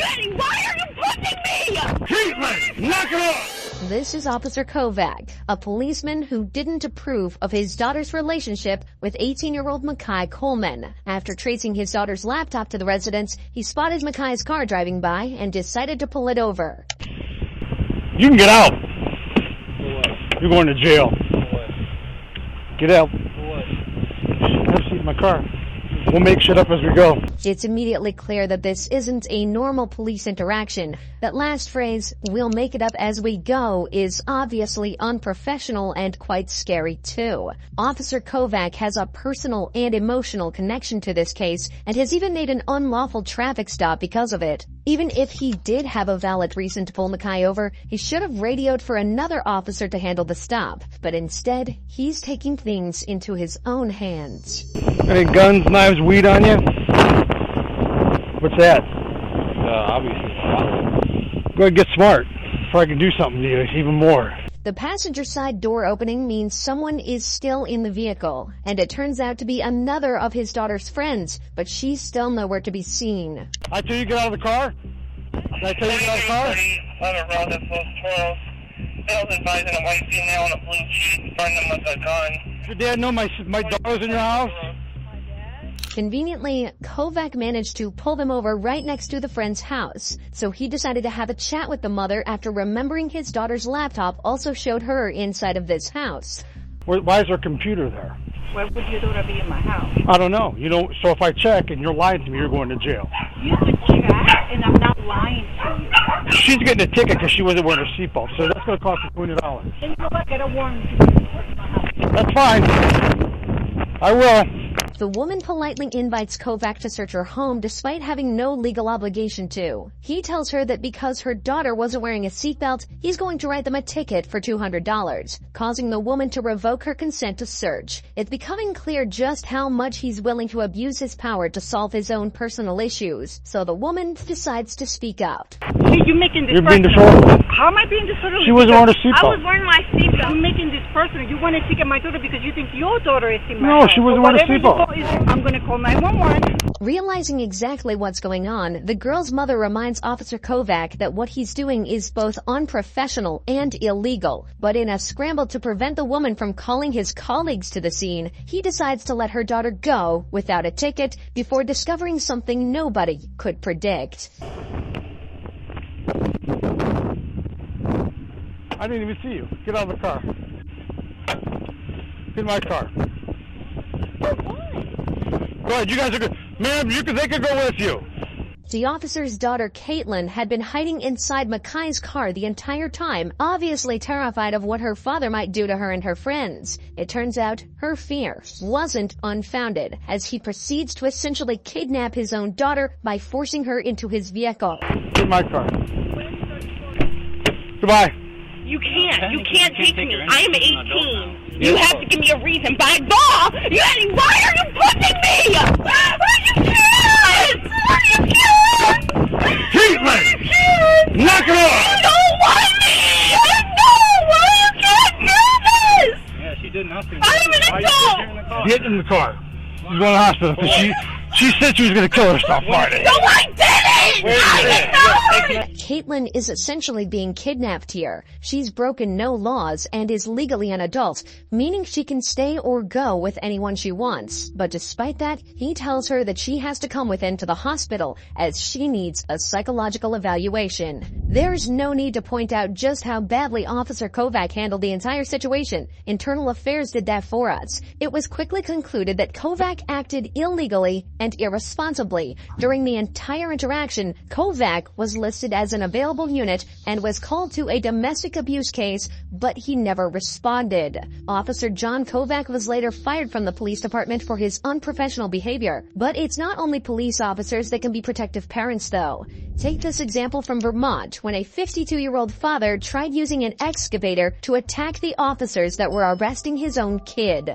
Eddie, why are you pushing me? Caitlin, knock it off! This is Officer Kovac, a policeman who didn't approve of his daughter's relationship with 18-year-old Makai Coleman. After tracing his daughter's laptop to the residence, he spotted Makai's car driving by and decided to pull it over. You can get out. For what? You're going to jail. For what? Get out. For what? Have a seat in my car. We'll make shit up as we go. It's immediately clear that this isn't a normal police interaction. That last phrase, "we'll make it up as we go," is obviously unprofessional and quite scary too. Officer Kovac has a personal and emotional connection to this case and has even made an unlawful traffic stop because of it. Even if he did have a valid reason to pull Makai over, he should have radioed for another officer to handle the stop. But instead, he's taking things into his own hands. Any guns, knives, weed on you? What's that? Obviously. Go ahead and get smart before I can do something to you even more. The passenger side door opening means someone is still in the vehicle, and it turns out to be another of his daughter's friends, but she's still nowhere to be seen. I tell you get out of the car? Did I tell you get out of the car? Private route at post 12. Sales advising a white female on a blue sheet. Find them with a gun. Does your dad know my daughter's in your house? Conveniently, Kovac managed to pull them over right next to the friend's house, so he decided to have a chat with the mother after remembering his daughter's laptop also showed her inside of this house. Why is her computer there? Why would your daughter be in my house? I don't know. So if I check and you're lying to me, you're going to jail. You could check, and I'm not lying to you. She's getting a ticket because she wasn't wearing her seatbelt, so that's going to cost her $200. And you know what? Get a warrant to search my house. That's fine. I will. The woman politely invites Kovac to search her home despite having no legal obligation to. He tells her that because her daughter wasn't wearing a seatbelt, he's going to write them a ticket for $200, causing the woman to revoke her consent to search. It's becoming clear just how much he's willing to abuse his power to solve his own personal issues, so the woman decides to speak up. You're making this You're being personal. disorderly. How am I being disorderly? She wasn't wearing a I seatbelt. was wearing my seatbelt. You're making this personal. You want to ticket my daughter because you think your daughter is in my No, house. she wasn't But wearing a whatever you seatbelt. call it, I'm going to call 911. Realizing exactly what's going on, the girl's mother reminds Officer Kovac that what he's doing is both unprofessional and illegal. But in a scramble to prevent the woman from calling his colleagues to the scene, he decides to let her daughter go without a ticket before discovering something nobody could predict. I didn't even see you. Get out of the car. Get in my car. Go ahead, you guys are good. Ma'am, they could go with you. The officer's daughter, Caitlin, had been hiding inside Makai's car the entire time, obviously terrified of what her father might do to her and her friends. It turns out her fear wasn't unfounded, as he proceeds to essentially kidnap his own daughter by forcing her into his vehicle. Get in my car. Goodbye. You can't take me. I am 18. You have to give me a reason. By law, Eddie, why are you pushing me? You can't! You can't! Caitlin! Knock it off! You don't want me! I know! Why you can't do this? Yeah, she did nothing. I'm an adult! Get in the car. She's going to the hospital. She said she was going to kill herself Friday. No, I didn't! I didn't know! Caitlin is essentially being kidnapped here. She's broken no laws and is legally an adult, meaning she can stay or go with anyone she wants. But despite that, he tells her that she has to come with him to the hospital as she needs a psychological evaluation. There's no need to point out just how badly Officer Kovac handled the entire situation. Internal Affairs did that for us. It was quickly concluded that Kovac acted illegally and irresponsibly. During the entire interaction, Kovac was listed as an available unit and was called to a domestic abuse case, but he never responded. Officer John Kovac was later fired from the police department for his unprofessional behavior. But it's not only police officers that can be protective parents, though. Take this example from Vermont, when a 52-year-old father tried using an excavator to attack the officers that were arresting his own kid.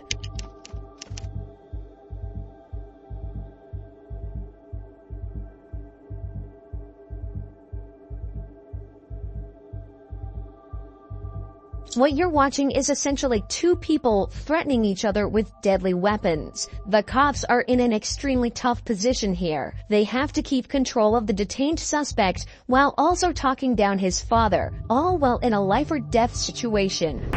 What you're watching is essentially two people threatening each other with deadly weapons. The cops are in an extremely tough position here. They have to keep control of the detained suspect while also talking down his father, all while in a life or death situation.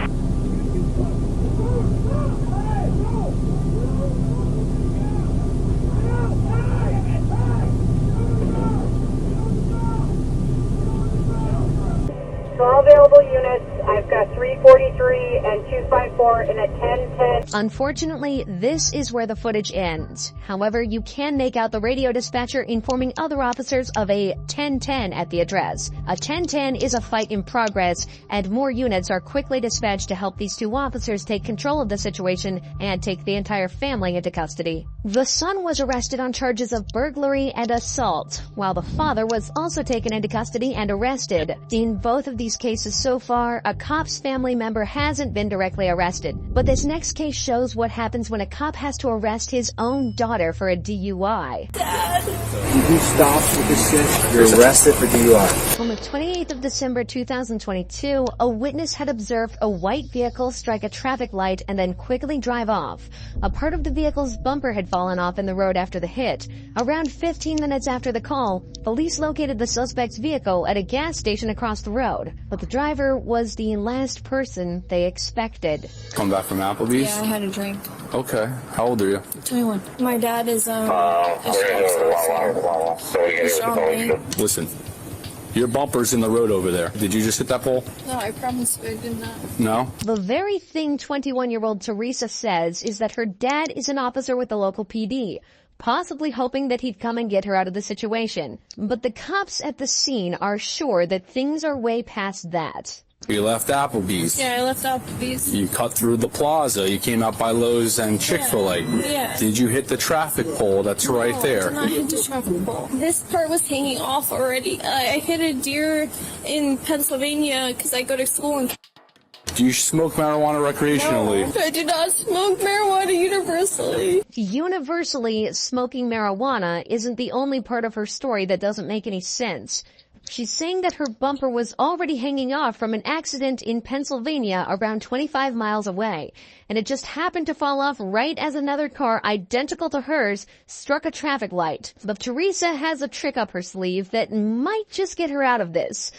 For all available units, I've got 343 and 254 and a 1010. Unfortunately, this is where the footage ends. However, you can make out the radio dispatcher informing other officers of a 1010 at the address. A 1010 is a fight in progress, and more units are quickly dispatched to help these two officers take control of the situation and take the entire family into custody. The son was arrested on charges of burglary and assault, while the father was also taken into custody and arrested. In both of these cases so far, a cop's family member hasn't been directly arrested. But this next case shows what happens when a cop has to arrest his own daughter for a DUI. You stop with this shit, you're arrested for DUI. On the 28th of December 2022, a witness had observed a white vehicle strike a traffic light and then quickly drive off. A part of the vehicle's bumper had fallen off in the road after the hit. Around 15 minutes after the call, police located the suspect's vehicle at a gas station across the road. But the driver was the last person they expected. Come back from Applebee's? Yeah, I had a drink. Okay. How old are you? 21. My dad is, Listen, your bumper's in the road over there. Did you just hit that pole? No, I promise I did not. No? The very thing 21-year-old Teresa says is that her dad is an officer with the local PD, possibly hoping that he'd come and get her out of the situation. But the cops at the scene are sure that things are way past that. You left Applebee's. Yeah, I left Applebee's. You cut through the plaza. You came out by Lowe's and Chick-fil-A. Yeah. Did you hit the traffic pole that's right there? I did not hit the traffic pole. This part was hanging off already. I hit a deer in Pennsylvania because I go to school in... Do you smoke marijuana recreationally? No, I do not smoke marijuana universally. Universally, smoking marijuana isn't the only part of her story that doesn't make any sense. She's saying that her bumper was already hanging off from an accident in Pennsylvania around 25 miles away, and it just happened to fall off right as another car identical to hers struck a traffic light. But Teresa has a trick up her sleeve that might just get her out of this.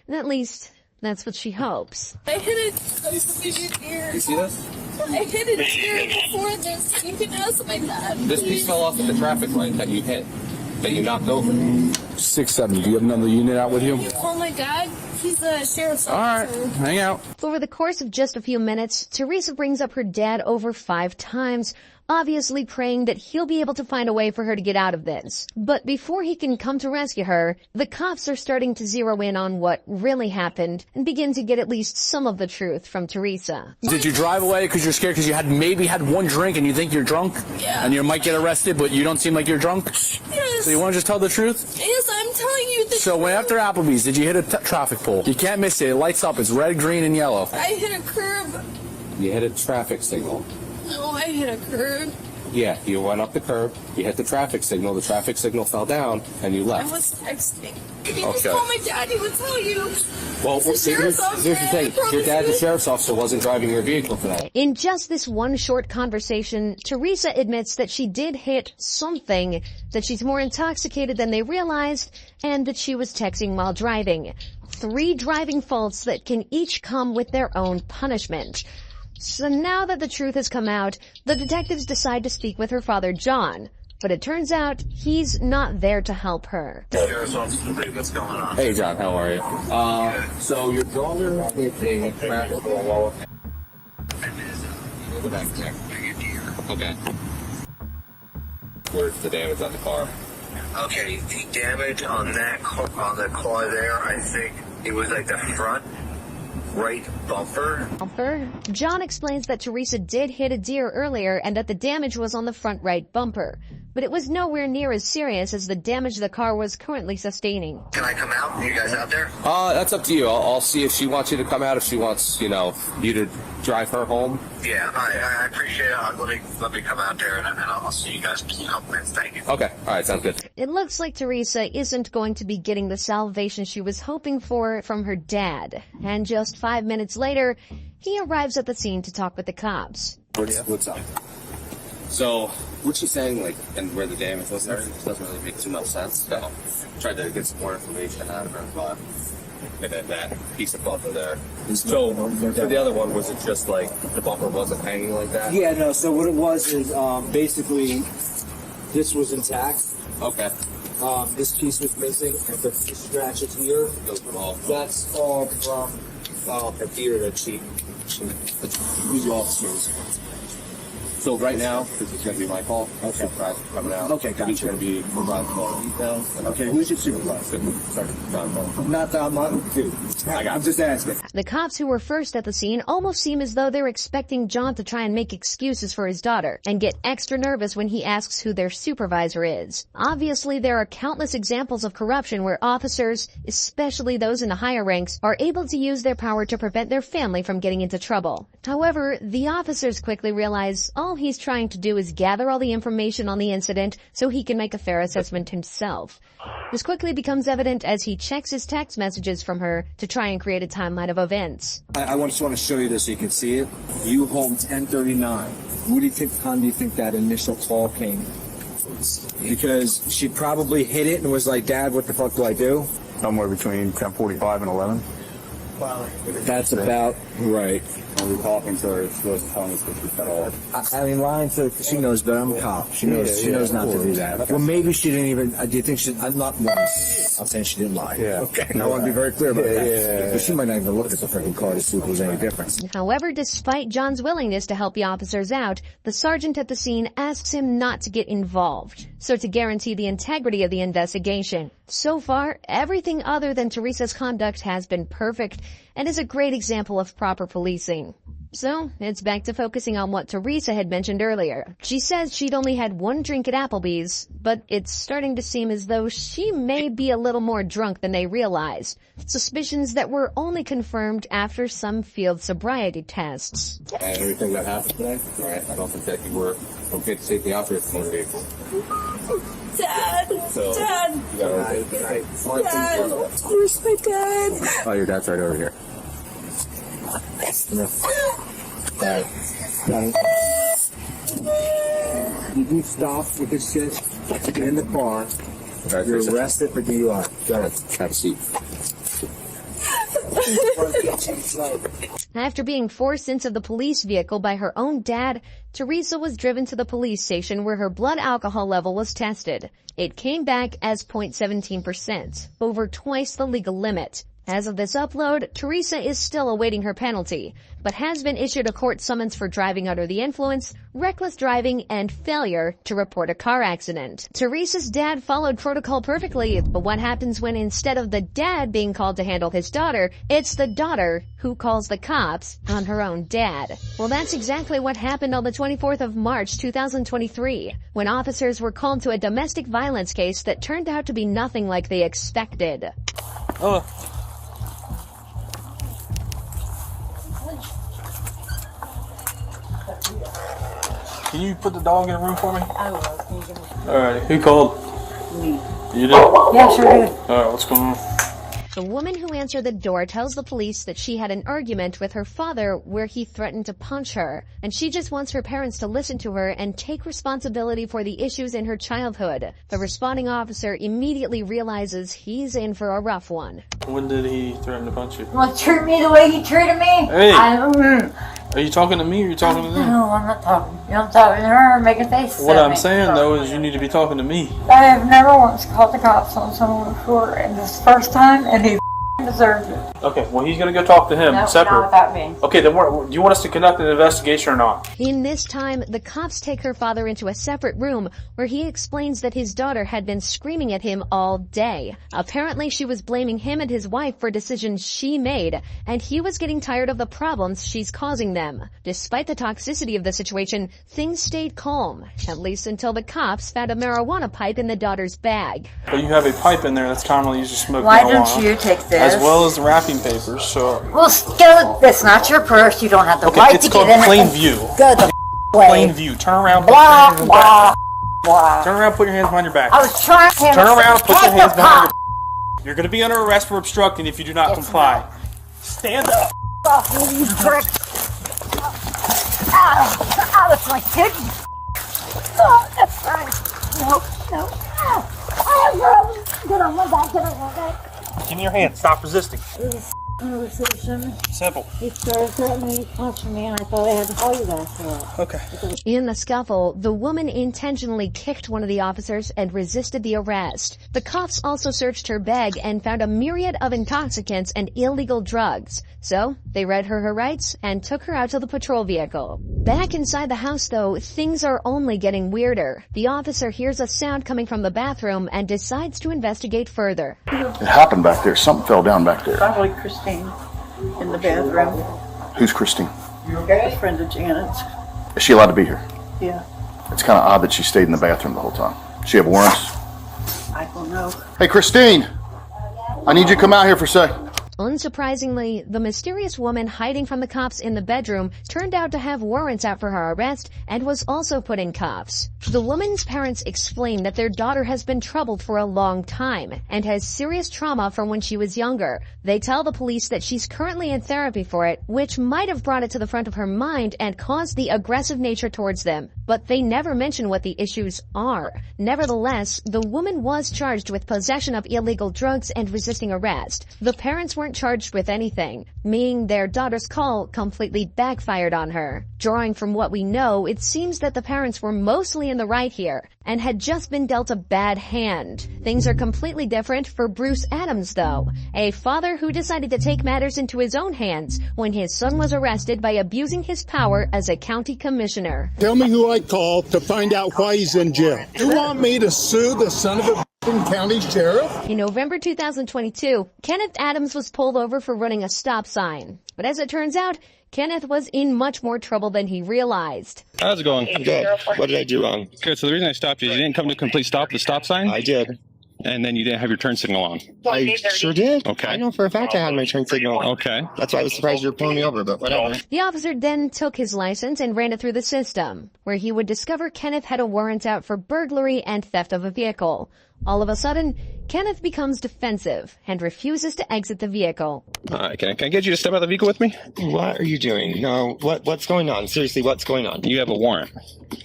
At least, that's what she hopes. I hit a deer. You see this? I hit a deer before this. You can ask my dad. This piece fell off at the traffic light that you hit, that you knocked over. 670. Do you have another unit out with you? You call my dad? He's the sheriff's All right. officer. Hang out. Over the course of just a few minutes, Teresa brings up her dad over 5 times, obviously praying that he'll be able to find a way for her to get out of this. But before he can come to rescue her, the cops are starting to zero in on what really happened and begin to get at least some of the truth from Teresa. Did you drive away because you're scared because you maybe had one drink and you think you're drunk? Yeah. And you might get arrested, but you don't seem like you're drunk? Yes. So you want to just tell the truth? Yes, I'm telling you the So when after Applebee's, did you hit a traffic pole? You can't miss it. It lights up. It's red, green, and yellow. I hit a curb. You hit a traffic signal. No, I hit a curb. Yeah, you went up the curb, you hit the traffic signal fell down, and you I left. was texting. If you Okay. just call my dad, he would tell you. Well, The sheriff's officer, here's the thing. I promise Your dad, the you. sheriff's officer, wasn't driving your vehicle today. In just this one short conversation, Teresa admits that she did hit something, that she's more intoxicated than they realized, and that she was texting while driving. 3 driving faults that can each come with their own punishment. So now that the truth has come out, the detectives decide to speak with her father, John. But it turns out he's not there to help her. Hey, John, how are you? So your daughter hit a traffic pole. Okay. Where's the damage on the car? Okay, the damage on that car, on the car there, I think it was like the front right bumper. John explains that Teresa did hit a deer earlier and that the damage was on the front right bumper. but it was nowhere near as serious as the damage the car was currently sustaining. Can I come out? Are you guys out there? That's up to you. I'll see if she wants you to come out, if she wants, you to drive her home. Yeah, I appreciate it. Let me come out there and I'll see you guys. Thank you. Okay, all right, sounds good. It looks like Teresa isn't going to be getting the salvation she was hoping for from her dad. And just 5 minutes later, he arrives at the scene to talk with the cops. What's up? So, what she's saying, and where the damage was there, doesn't really make too much sense. So, tried to get some more information out of her, but and then that piece of bumper there. So, for the other one, was it just the bumper wasn't hanging like that? Yeah, no, so what it was is, basically, this was intact. Okay. This piece was missing, and the scratches here, that's all from the gear that she who's the officers. So right now, this is going to be my call. Okay. Coming out. Okay, gotcha. He's going to be providing all the details. Okay, who's your supervisor? Not that one, dude. I'm just asking. The cops who were first at the scene almost seem as though they're expecting John to try and make excuses for his daughter and get extra nervous when he asks who their supervisor is. Obviously, there are countless examples of corruption where officers, especially those in the higher ranks, are able to use their power to prevent their family from getting into trouble. However, the officers quickly realize all he's trying to do is gather all the information on the incident so he can make a fair assessment himself. This quickly becomes evident as he checks his text messages from her to try and create a timeline of events. I just want to show you this so you can see it. You home 10:39. What do you think time do you think that initial call came? Because she probably hit it and was like, Dad, what the fuck do I do? Somewhere between 10:45 and 11. That's about right. We were talking to her. She wasn't telling us what she fed all. I mean, lying to her, she knows better. I'm a cop. She knows not to do that. Well, maybe she didn't even. Do you think she? I'm not once. I'm saying she didn't lie. Yeah. Okay. I want to be very clear about that. But she might not even look at the freaking car to see if there's any difference. However, despite John's willingness to help the officers out, the sergeant at the scene asks him not to get involved, so to guarantee the integrity of the investigation. So far, everything other than Teresa's conduct has been perfect and is a great example of proper policing. So, it's back to focusing on what Teresa had mentioned earlier. She says she'd only had one drink at Applebee's, but it's starting to seem as though she may be a little more drunk than they realized. Suspicions that were only confirmed after some field sobriety tests. And everything that happened today, right? I don't think that you were okay to take the officer from the vehicle. Dad! So, Dad! You got okay. Dad! Where's my dad? Oh, your dad's right over here. You do stop with this shit in the car. Right, You're arrested for DUI. Got it. Have a seat. After being forced into the police vehicle by her own dad, Teresa was driven to the police station where her blood alcohol level was tested. It came back as 0.17%, over twice the legal limit. As of this upload, Teresa is still awaiting her penalty, but has been issued a court summons for driving under the influence, reckless driving, and failure to report a car accident. Teresa's dad followed protocol perfectly, but what happens when instead of the dad being called to handle his daughter, it's the daughter who calls the cops on her own dad? Well, that's exactly what happened on the 24th of March 2023, when officers were called to a domestic violence case that turned out to be nothing like they expected. Can you put the dog in a room for me? I will. Can you give me? Alright, who called? Me. You did? Yeah, sure did. Alright, what's going on? The woman who answered the door tells the police that she had an argument with her father where he threatened to punch her, and she just wants her parents to listen to her and take responsibility for the issues in her childhood. The responding officer immediately realizes he's in for a rough one. When did he threaten to punch you? Well, treat me the way he treated me. Hey! Are you talking to me or are you talking to them? No, I'm not talking. You know, I'm talking to her, making faces What at I'm me. saying though is you need to be talking to me. I have never once called the cops on someone before, and this first time, and he deserved it. Okay, well, he's going to go talk to him No, separate. not without me. Okay, then do you want us to conduct an investigation or not? In this time, the cops take her father into a separate room where he explains that his daughter had been screaming at him all day. Apparently, she was blaming him and his wife for decisions she made, and he was getting tired of the problems she's causing them. Despite the toxicity of the situation, things stayed calm, at least until the cops found a marijuana pipe in the daughter's bag. But you have a pipe in there that's commonly used to smoke Why marijuana. don't you take this? As well as the wrapping papers, so... Well, go. That's not your purse. You don't have the Okay, right it's to called get in plain it. view. Go the way. Plain view. Turn around, put Blah, your hands blah, behind blah. your back. Turn around, put your hands behind your back. I was trying to Turn around, put your Take hands the behind pot. your back. You're going to be under arrest for obstructing if you do not Yes, comply. Stand up. Off me, you prick. Ow, that's my kidney. Oh, that's right. No. Get on my back, get on my back. Give me your hands. Stop resisting. Conversation. Simple. He started threatening to punch me, and I thought I had to call you guys for it. Okay. In the scuffle, the woman intentionally kicked one of the officers and resisted the arrest. The cops also searched her bag and found a myriad of intoxicants and illegal drugs. So, they read her rights and took her out to the patrol vehicle. Back inside the house, though, things are only getting weirder. The officer hears a sound coming from the bathroom and decides to investigate further. It happened back there. Something fell down back there. Probably Christine in the bathroom. Who's Christine? A friend of Janet's. Is she allowed to be here? Yeah, It's kind of odd that she stayed in the bathroom the whole time. She have warrants? I don't know. Hey, Christine! I need you to come out here for a sec. Unsurprisingly, the mysterious woman hiding from the cops in the bedroom turned out to have warrants out for her arrest and was also put in cuffs. The woman's parents explain that their daughter has been troubled for a long time and has serious trauma from when she was younger. They tell the police that she's currently in therapy for it, which might have brought it to the front of her mind and caused the aggressive nature towards them. But they never mention what the issues are. Nevertheless, the woman was charged with possession of illegal drugs and resisting arrest. The parents weren't charged with anything, meaning their daughter's call completely backfired on her. Drawing from what we know, it seems that the parents were mostly in the right here and had just been dealt a bad hand. Things are completely different for Bruce Adams, though, a father who decided to take matters into his own hands when his son was arrested by abusing his power as a county commissioner. Tell me who I called to find out why he's in jail. You want me to sue the son of a county sheriff? In November 2022, Kenneth Adams was pulled over for running a stop sign. But as it turns out, Kenneth was in much more trouble than he realized. How's it going? Good. What did I do wrong? Good. So the reason I stopped you, you didn't come to complete stop the stop sign? I did. And then you didn't have your turn signal on? I sure did. Okay. I know for a fact I had my turn signal on. Okay. That's why I was surprised you were pulling me over, but whatever. The officer then took his license and ran it through the system, where he would discover Kenneth had a warrant out for burglary and theft of a vehicle. All of a sudden, Kenneth becomes defensive and refuses to exit the vehicle. Can I get you to step out of the vehicle with me? What are you doing? No, what's going on? Seriously, what's going on? You have a warrant.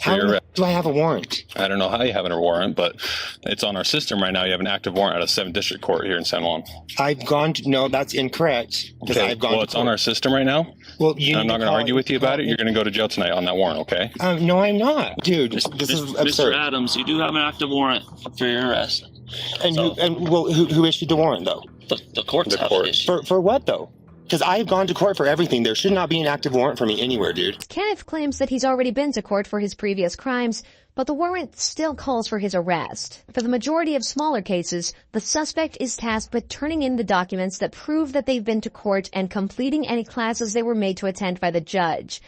How do I have a warrant? I don't know how you have a warrant, but it's on our system right now. You have an active warrant out of 7th District Court here in San Juan. I've gone to, no, that's incorrect. Okay, well, it's on our system right now. Well, I'm not going to argue with you about it. You're going to go to jail tonight on that warrant, okay? No, I'm not. Dude, this is absurd. Mr. Adams, you do have an active warrant for your arrest. And who issued the warrant, though? The courts have it issued. For what, though? Because I've gone to court for everything. There should not be an active warrant for me anywhere, dude. Kenneth claims that he's already been to court for his previous crimes, but the warrant still calls for his arrest. For the majority of smaller cases, the suspect is tasked with turning in the documents that prove that they've been to court and completing any classes they were made to attend by the judge.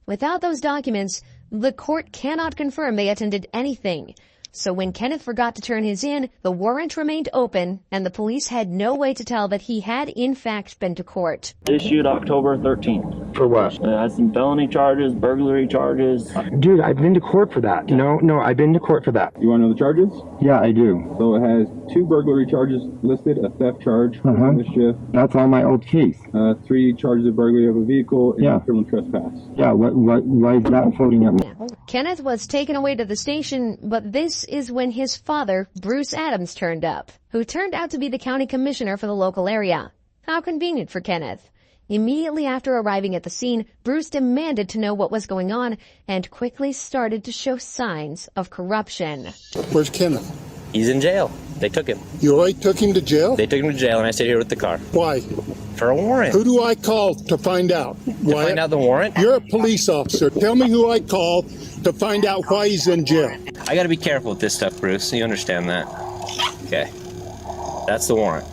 Without those documents, the court cannot confirm they attended anything. So when Kenneth forgot to turn his in, the warrant remained open, and the police had no way to tell that he had in fact been to court. Issued October 13th. For what? It has some felony charges, burglary charges. Dude, I've been to court for that. No, I've been to court for that. You want to know the charges? Yeah, I do. So it has 2 burglary charges listed, a theft charge, mischief. That's on my old case. 3 charges of burglary of a vehicle, and criminal trespass. Yeah, why is that floating at me? Kenneth was taken away to the station, but this is when his father, Bruce Adams, turned up, who turned out to be the county commissioner for the local area. How convenient for Kenneth. Immediately after arriving at the scene, Bruce demanded to know what was going on and quickly started to show signs of corruption. Where's Kenneth? He's in jail. They took him. You already took him to jail? They took him to jail, and I stayed here with the car. Why? For a warrant. Who do I call to find out? To find out the warrant? You're a police officer. Tell me who I call to find out why he's in jail. I gotta be careful with this stuff, Bruce. You understand that? Okay. That's the warrant.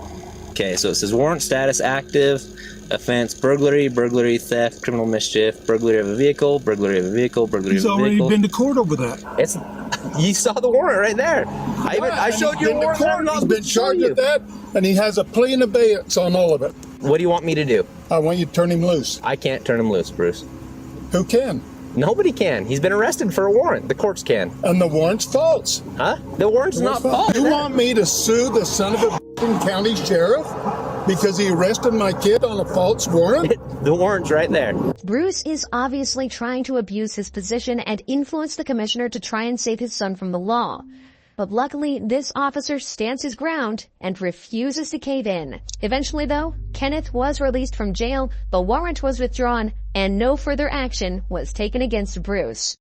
Okay, so it says warrant status active, offense burglary, burglary, theft, criminal mischief, burglary of a vehicle, burglary of a vehicle, burglary He's of a already vehicle. been to court over that. It's you saw the warrant right there. I showed you the warrant. He's been charged with that, and he has a plea in abeyance on all of it. What do you want me to do? I want you to turn him loose. I can't turn him loose, Bruce. Who can? Nobody can. He's been arrested for a warrant. The courts can. And the warrant's false. Huh? The warrant's not false. You want me to sue the son of a county sheriff because he arrested my kid on a false warrant? The warrant's right there. Bruce is obviously trying to abuse his position and influence the commissioner to try and save his son from the law. But luckily, this officer stands his ground and refuses to cave in. Eventually, though, Kenneth was released from jail, the warrant was withdrawn, and no further action was taken against Bruce.